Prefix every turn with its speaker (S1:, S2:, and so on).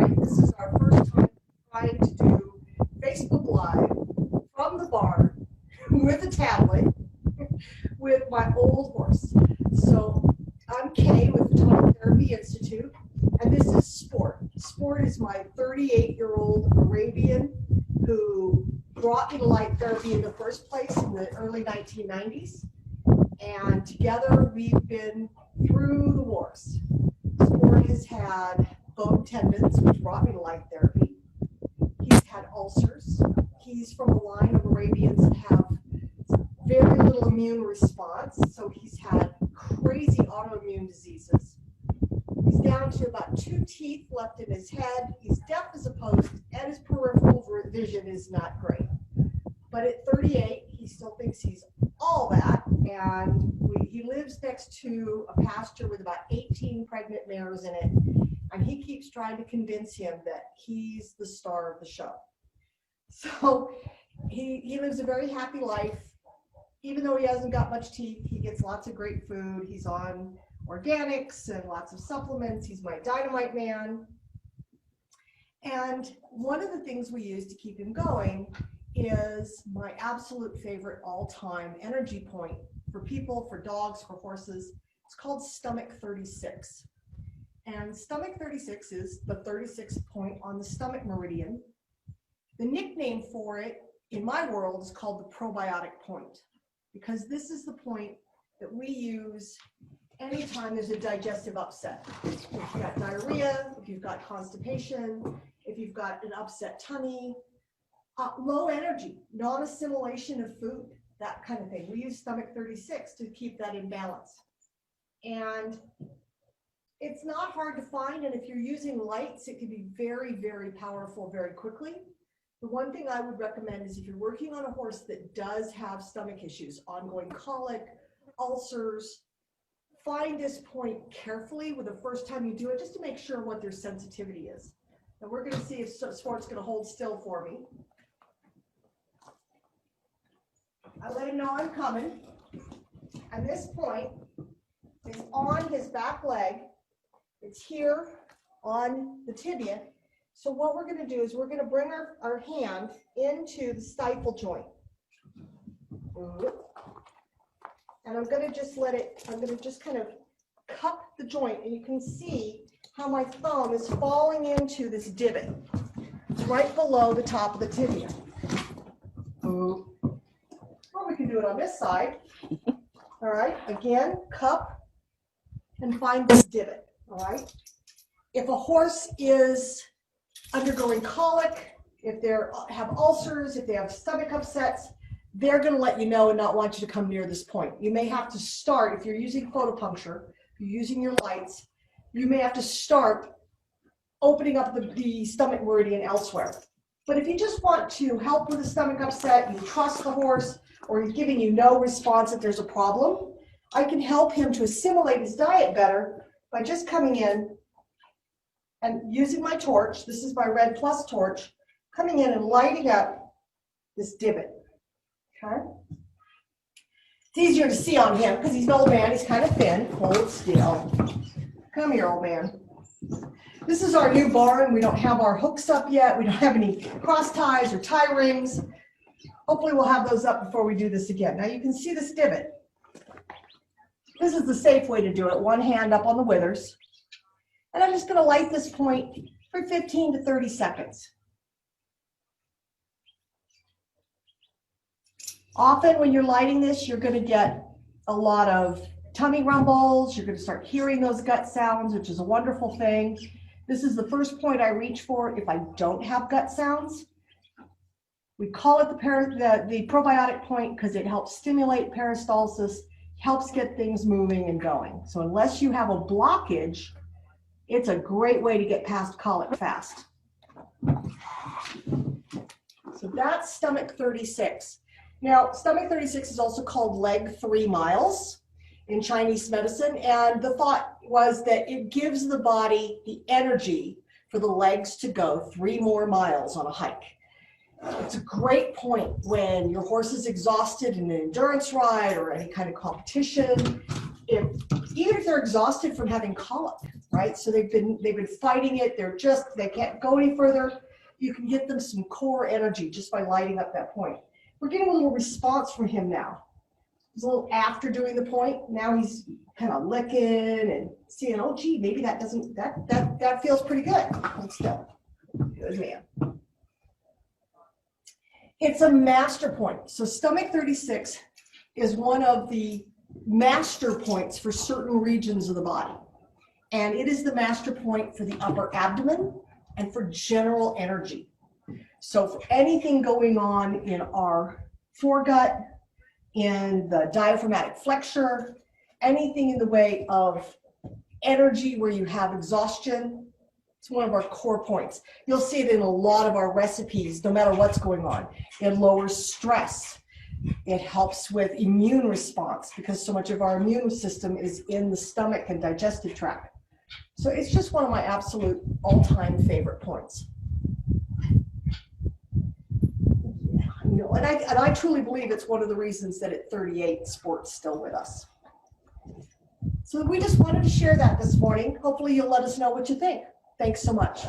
S1: great. This is our first time trying to do Facebook Live from the barn with a tablet with my old horse. So I'm Kay with the Talk Therapy Institute, and this is Sport. Sport is my 38-year-old Arabian who brought me to light therapy in the first place in the early 1990s. And together we've been through the wars. Sport has had bone tendons, which brought me to light therapy. He's had ulcers. He's from a line of Arabians that have very little immune response, so he's had crazy autoimmune diseases. He's down to about 2 teeth left in his head. He's deaf as a post, and his peripheral vision is not great. But at 38, he still thinks he's all that, and he lives next to a pasture with about 18 pregnant mares in it, and he keeps trying to convince him that he's the star of the show. So he lives a very happy life. Even though he hasn't got much teeth, he gets lots of great food. He's on organics and lots of supplements. He's my dynamite man. And one of the things we use to keep him going is my absolute favorite all-time energy point for people, for dogs, for horses. It's called Stomach 36. And Stomach 36 is the 36th point on the stomach meridian. The nickname for it in my world is called the probiotic point, because this is the point that we use anytime there's a digestive upset. If you've got diarrhea, if you've got constipation, if you've got an upset tummy, low energy, non-assimilation of food, that kind of thing. We use Stomach 36 to keep that in balance. And it's not hard to find, and if you're using lights, it can be very, very powerful very quickly. The one thing I would recommend is if you're working on a horse that does have stomach issues, ongoing colic, ulcers, find this point carefully with the first time you do it, just to make sure what their sensitivity is. And we're going to see if Sport's going to hold still for me. I let him know I'm coming. And this point is on his back leg. It's here on the tibia. So what we're going to do is we're going to bring our hand into the stifle joint. And I'm going to just I'm going to just kind of cup the joint, and you can see how my thumb is falling into this divot. It's right below the top of the tibia. Or we can do it on this side. All right, again, cup and find this divot, all right? If a horse is undergoing colic, if they have ulcers, if they have stomach upsets, they're going to let you know and not want you to come near this point. You may have to start, if you're using photopuncture, if you're using your lights, you may have to start opening up the stomach meridian elsewhere. But if you just want to help with a stomach upset, you trust the horse, or he's giving you no response if there's a problem, I can help him to assimilate his diet better by just coming in and using my torch. This is my Red Plus torch, coming in and lighting up this divot. Okay? It's easier to see on him because he's an old man. He's kind of thin. Hold still. Come here, old man. This is our new barn. We don't have our hooks up yet. We don't have any cross ties or tie rings. Hopefully we'll have those up before we do this again. Now you can see this divot. This is the safe way to do it. One hand up on the withers. And I'm just going to light this point for 15 to 30 seconds. Often when you're lighting this, you're going to get a lot of tummy rumbles. You're going to start hearing those gut sounds, which is a wonderful thing. This is the first point I reach for if I don't have gut sounds. We call it the probiotic point because it helps stimulate peristalsis, helps get things moving and going. So unless you have a blockage, it's a great way to get past colic fast. So that's Stomach 36. Now, Stomach 36 is also called leg 3 miles in Chinese medicine, and the thought was that it gives the body the energy for the legs to go 3 more miles on a hike. It's a great point when your horse is exhausted in an endurance ride or any kind of competition. even if they're exhausted from having colic, right? So they've been fighting it. They can't go any further. You can get them some core energy just by lighting up that point. We're getting a little response from him now. He's a little after doing the point. Now he's kind of licking and seeing, oh gee, maybe that feels pretty good. Hold still. Good man. It's a master point. So stomach 36 is one of the master points for certain regions of the body. And it is the master point for the upper abdomen and for general energy. So for anything going on in our foregut, in the diaphragmatic flexure, anything in the way of energy where you have exhaustion, it's one of our core points. You'll see it in a lot of our recipes, no matter what's going on. It lowers stress. It helps with immune response because so much of our immune system is in the stomach and digestive tract. So it's just one of my absolute all-time favorite points. You know, and I truly believe it's one of the reasons that at 38, sport's still with us. So we just wanted to share that this morning. Hopefully you'll let us know what you think. Thanks so much.